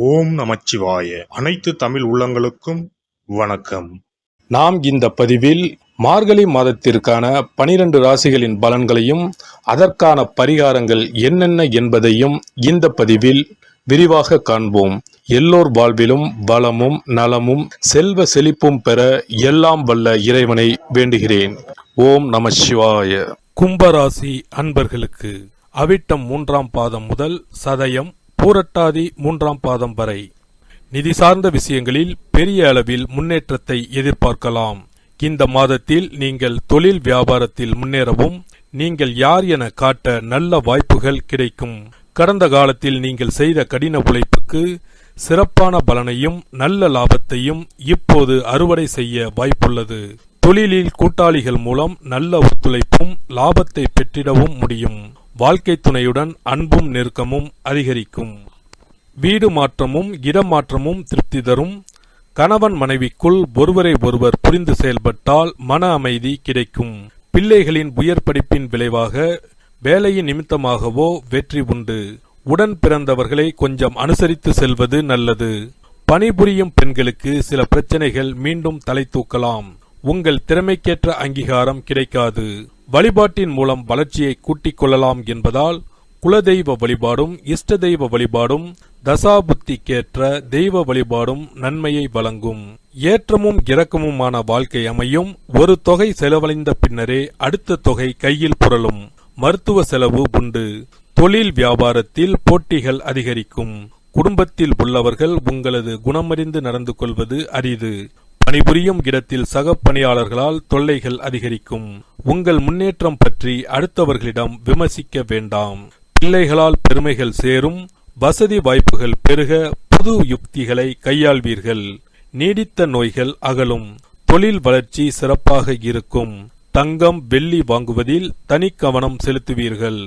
ஓம் நமச்சிவாய. அனைத்து தமிழ் உள்ளங்களுக்கும் வணக்கம். நாம் இந்த பதிவில் மார்கழி மாதத்திற்கான 12 ராசிகளின் பலன்களையும் அதற்கான பரிகாரங்கள் என்னென்ன என்பதையும் இந்த பதிவில் விரிவாக காண்போம். எல்லோர் வாழ்விலும் வளமும் நலமும் செல்வ செழிப்பும் பெற எல்லாம் வல்ல இறைவனை வேண்டுகிறேன். ஓம் நமச்சிவாய. கும்பராசி அன்பர்களுக்கு அவிட்டம் 3ஆம் பாதம் முதல் சதயம் பூரட்டாதி 3ஆம் பாதம் வரை நிதி சார்ந்த விஷயங்களில் பெரிய அளவில் முன்னேற்றத்தை எதிர்பார்க்கலாம். இந்த மாதத்தில் நீங்கள் தொழில் வியாபாரத்தில் முன்னேறவும் நீங்கள் யார் என காட்ட நல்ல வாய்ப்புகள் கிடைக்கும். கடந்த காலத்தில் நீங்கள் செய்த கடின உழைப்புக்கு சிறப்பான பலனையும் நல்ல லாபத்தையும் இப்போது அறுவடை செய்ய வாய்ப்புள்ளது. தொழிலில் கூட்டாளிகள் மூலம் நல்ல ஒத்துழைப்பும் லாபத்தை பெற்றிடவும் முடியும். வாழ்க்கை துணையுடன் அன்பும் நெருக்கமும் அதிகரிக்கும். வீடு மாற்றமும் இடமாற்றமும் திருப்தி தரும். கணவன் மனைவிக்குள் ஒருவரை ஒருவர் புரிந்து செயல்பட்டால் மன அமைதி கிடைக்கும். பிள்ளைகளின் உயர் படிப்பின் விளைவாக வேலையின் நிமித்தமாகவோ வெற்றி உண்டு. உடன் பிறந்தவர்களை கொஞ்சம் அனுசரித்து செல்வது நல்லது. பணிபுரியும் பெண்களுக்கு சில பிரச்சனைகள் மீண்டும் தலை தூக்கலாம். உங்கள் திறமைக்கேற்ற அங்கீகாரம் கிடைக்காது. வழிபாட்டின் மூலம் வளர்ச்சியை கூட்டிக் கொள்ளலாம் என்பதால் குலதெய்வ வழிபாடும் இஷ்ட தெய்வ வழிபாடும் தசாபுத்திக்கேற்ற தெய்வ வழிபாடும் நன்மையை வழங்கும். ஏற்றமும் இறக்கமுமான வாழ்க்கை அமையும். ஒரு தொகை செலவழிந்த பின்னரே அடுத்த தொகை கையில் புரளும். மருத்துவ செலவு உண்டு. தொழில் வியாபாரத்தில் போட்டிகள் அதிகரிக்கும். குடும்பத்தில் உள்ளவர்கள் உங்களது குணமறிந்து நடந்து கொள்வது அரிது. பணிபுரியும் இடத்தில் சக பணியாளர்களால் தொல்லைகள் அதிகரிக்கும். உங்கள் முன்னேற்றம் பற்றி அடுத்தவர்களிடம் விமர்சிக்க வேண்டாம். பிள்ளைகளால் பெருமைகள் சேரும். வசதி வாய்ப்புகள் பெருக புது யுக்திகளை கையாள்வீர்கள். நீடித்த நோய்கள் அகலும். தொழில் வளர்ச்சி சிறப்பாக இருக்கும். தங்கம் வெள்ளி வாங்குவதில் தனி கவனம் செலுத்துவீர்கள்.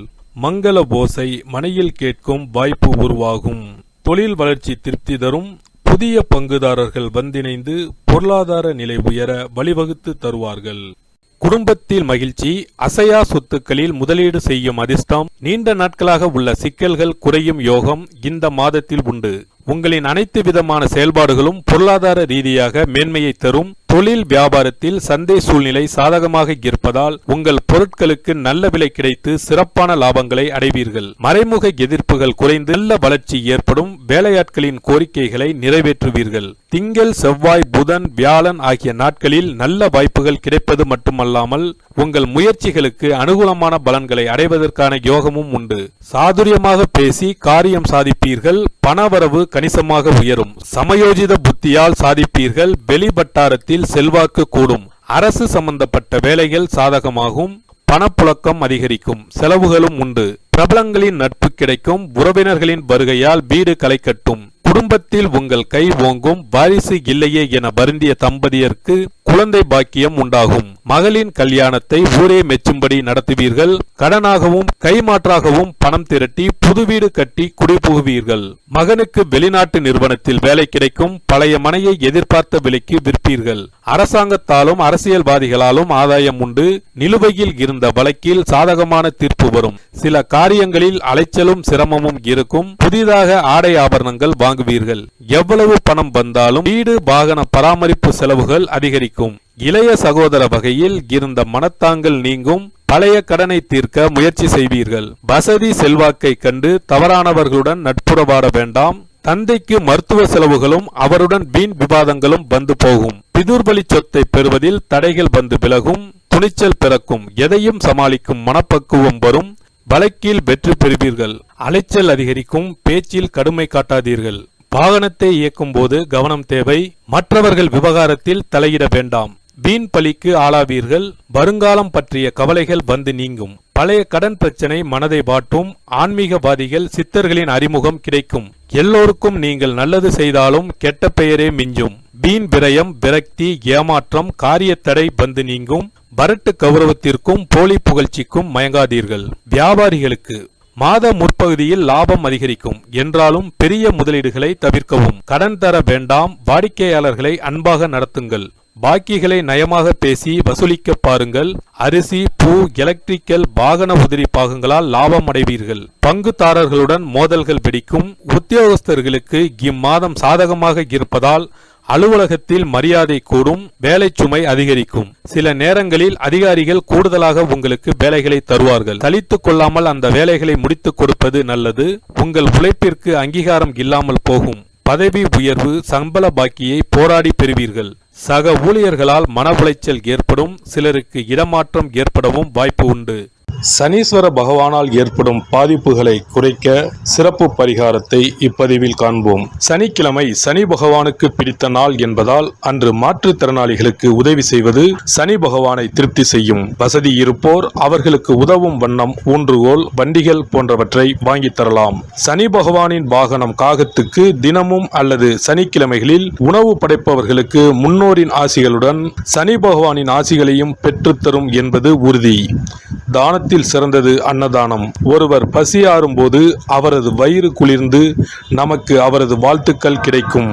மங்கள ஓசை மனையில் கேட்கும் வாய்ப்பு உருவாகும். தொழில் வளர்ச்சி திருப்தி தரும். புதிய பங்குதாரர்கள் வந்திணைந்து பொருளாதார நிலை உயர வழிவகுத்து தருவார்கள். குடும்பத்தில் மகிழ்ச்சி. அசையா சொத்துக்களில் முதலீடு செய்யும் அதிர்ஷ்டம். நீண்ட நாட்களாக உள்ள சிக்கல்கள் குறையும் யோகம் இந்த மாதத்தில் உண்டு. உங்களின் அனைத்து விதமான செயல்பாடுகளும் பொருளாதார ரீதியாக மேன்மையை தரும். தொழில் வியாபாரத்தில் சந்தை சூழ்நிலை சாதகமாக இருப்பதால் உங்கள் பொருட்களுக்கு நல்ல விலை கிடைத்து சிறப்பான லாபங்களை அடைவீர்கள். மறைமுக எதிர்ப்புகள் குறைந்து நல்ல வளர்ச்சி ஏற்படும். வேலையாட்களின் கோரிக்கைகளை நிறைவேற்றுவீர்கள். திங்கள் செவ்வாய் புதன் வியாழன் ஆகிய நாட்களில் நல்ல வாய்ப்புகள் கிடைப்பது மட்டுமல்லாமல் உங்கள் முயற்சிகளுக்கு அனுகூலமான பலன்களை அடைவதற்கான யோகமும் உண்டு. சாதுரியமாக பேசி காரியம் சாதிப்பீர்கள். பணவரவு கணிசமாக உயரும். சமயோஜித புத்தியால் சாதிப்பீர்கள். வெளிவட்டாரத்தில் செல்வாக்கு கூடும். அரசு சம்பந்தப்பட்ட வேலைகள் சாதகமாகும். பணப்புழக்கம் அதிகரிக்கும். செலவுகளும் உண்டு. பிரபலங்களின் நட்பு கிடைக்கும். உறவினர்களின் வருகையால் வீடு களை கட்டும். குடும்பத்தில் உங்கள் கை ஓங்கும். வாரிசு இல்லையே என வருந்திய தம்பதியருக்கு குழந்தை பாக்கியம் உண்டாகும். மகளின் கல்யாணத்தை ஊரே மெச்சும்படி நடத்துவீர்கள். கடனாகவும் கைமாற்றாகவும் பணம் திரட்டி புது வீடு கட்டி குடிபுகுவீர்கள். மகனுக்கு வெளிநாட்டு நிறுவனத்தில் வேலை கிடைக்கும். பழைய மனையை எதிர்பார்த்த விலைக்கு விற்பீர்கள். அரசாங்கத்தாலும் அரசியல்வாதிகளாலும் ஆதாயம் உண்டு. நிலுவையில் இருந்த வழக்கில் சாதகமான தீர்ப்பு வரும். சில காரியங்களில் அலைச்சலும் சிரமமும் இருக்கும். புதிதாக ஆடை ஆபரணங்கள் வாங்குவீர்கள். எவ்வளவு பணம் வந்தாலும் வீடு வாகன பராமரிப்பு செலவுகள் அதிகரிக்கும். இளைய சகோதர வகையில் இருந்த மனத்தாங்கல் நீங்கும். பழைய கடனை தீர்க்க முயற்சி செய்வீர்கள். வசதி செல்வாக்கை கண்டு தவறானவர்களுடன் நட்புறவாட வேண்டாம். தந்தைக்கு மருத்துவ செலவுகளும் அவருடன் வீண் விவாதங்களும் வந்து போகும். பிதுர்பலி சொத்தை பெறுவதில் தடைகள் வந்து விலகும். துணிச்சல் பிறக்கும். எதையும் சமாளிக்கும் மனப்பக்குவம் வரும். வழக்கில் வெற்றி பெறுவீர்கள். அலைச்சல் அதிகரிக்கும். பேச்சில் கடுமை காட்டாதீர்கள். வாகனத்தை இயக்கும் போது கவனம் தேவை. மற்றவர்கள் விவகாரத்தில் தலையிட வேண்டாம். வீண் பலிக்கு ஆளாவீர்கள். வருங்காலம் பற்றிய கவலைகள் வந்து நீங்கும். பழைய கடன் பிரச்சனை மனதை வாட்டும். ஆன்மீகவாதிகள் சித்தர்களின் அறிமுகம் கிடைக்கும். எல்லோருக்கும் நீங்கள் நல்லது செய்தாலும் கெட்ட பெயரே மிஞ்சும். வீண் விரயம் விரக்தி ஏமாற்றம் காரியத்தடை வந்து நீங்கும். வரட்டு கௌரவத்திற்கும் போலி புகழ்ச்சிக்கும் மயங்காதீர்கள். வியாபாரிகளுக்கு மாத முற்பகுதியில் லாபம் அதிகரிக்கும் என்றாலும் பெரிய முதலீடுகளை தவிர்க்கவும். கடன் தர வேண்டாம். வாடிக்கையாளர்களை அன்பாக நடத்துங்கள். பாக்கிகளை நயமாக பேசி வசூலிக்க பாருங்கள். அரிசி, பூ, எலக்ட்ரிக்கல், வாகன உதிரி பாகங்களால் லாபம் அடைவீர்கள். பங்குதாரர்களுடன் மோதல்கள் வெடிக்கும். உத்தியோகஸ்தர்களுக்கு இம்மாதம் சாதகமாக இருப்பதால் அலுவலகத்தில் மரியாதை கூடும். வேலை சுமை அதிகரிக்கும். சில நேரங்களில் அதிகாரிகள் கூடுதலாக உங்களுக்கு வேலைகளை தருவார்கள். சலித்துக் கொள்ளாமல் அந்த வேலைகளை முடித்துக் கொடுப்பது நல்லது. உங்கள் உழைப்பிற்கு அங்கீகாரம் இல்லாமல் போகும். பதவி உயர்வு, சம்பள பாக்கியை போராடி பெறுவீர்கள். சக ஊழியர்களால் மன உளைச்சல் ஏற்படும். சிலருக்கு இடமாற்றம் ஏற்படவும் வாய்ப்பு உண்டு. சனீஸ்வர பகவானால் ஏற்படும் பாதிப்புகளை குறைக்க சிறப்பு பரிகாரத்தை இப்பதிவில் காண்போம். சனிக்கிழமை சனி பகவானுக்கு பிடித்த நாள் என்பதால் அன்று மாற்றுத்திறனாளிகளுக்கு உதவி செய்வது சனி பகவானை திருப்தி செய்யும். வசதி இருப்போர் அவர்களுக்கு உதவும் வண்ணம் ஊன்றுகோல், வண்டிகள் போன்றவற்றை வாங்கி தரலாம். சனி பகவானின் வாகனம் காகத்துக்கு தினமும் அல்லது சனிக்கிழமைகளில் உணவு படைப்பவர்களுக்கு முன்னோரின் ஆசிகளுடன் சனி பகவானின் ஆசிகளையும் பெற்றுத்தரும் என்பது உறுதி. தானத்தில் சிறந்தது அன்னதானம். ஒருவர் பசியாறும் போது அவரது வயிறு குளிர்ந்து நமக்கு அவரது வாழ்த்துக்கள் கிடைக்கும்.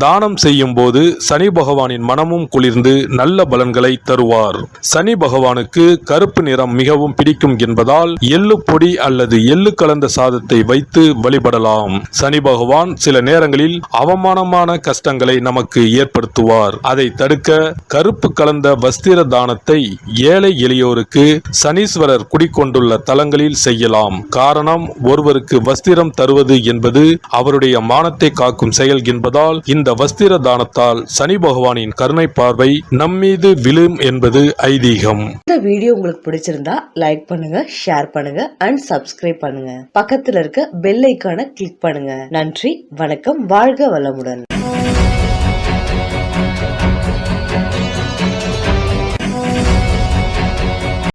தானம் செய்யும் போது சனி பகவானின் மனமும் குளிர்ந்து நல்ல பலன்களை தருவார். சனி பகவானுக்கு கருப்பு நிறம் மிகவும் பிடிக்கும் என்பதால் எள்ளு பொடி அல்லது எள்ளு கலந்த சாதத்தை வைத்து வழிபடலாம். சனி பகவான் சில நேரங்களில் அவமானமான கஷ்டங்களை நமக்கு ஏற்படுத்துவார். அதை தடுக்க கருப்பு கலந்த வஸ்திர தானத்தை ஏழை எளியோருக்கு சனீஸ்வரர் குடிக்கொண்டுள்ள தலங்களில் செய்யலாம். காரணம், ஒருவருக்கு வஸ்திரம் தருவது என்பது அவருடைய மானத்தை காக்கும் செயல் என்பதால் இந்த வஸ்திர தானத்தால் சனி பகவானின் கருணை பார்வை நம்மீது விழும் என்பது ஐதீகம். இந்த வீடியோ உங்களுக்கு பிடிச்சிருந்தா லைக் பண்ணுங்க, ஷேர் பண்ணுங்க அண்ட் சப்ஸ்கிரைப் பண்ணுங்க. பக்கத்துல இருக்க பெல் ஐகானை கிளிக் பண்ணுங்க. நன்றி, வணக்கம், வாழ்க வளமுடன்.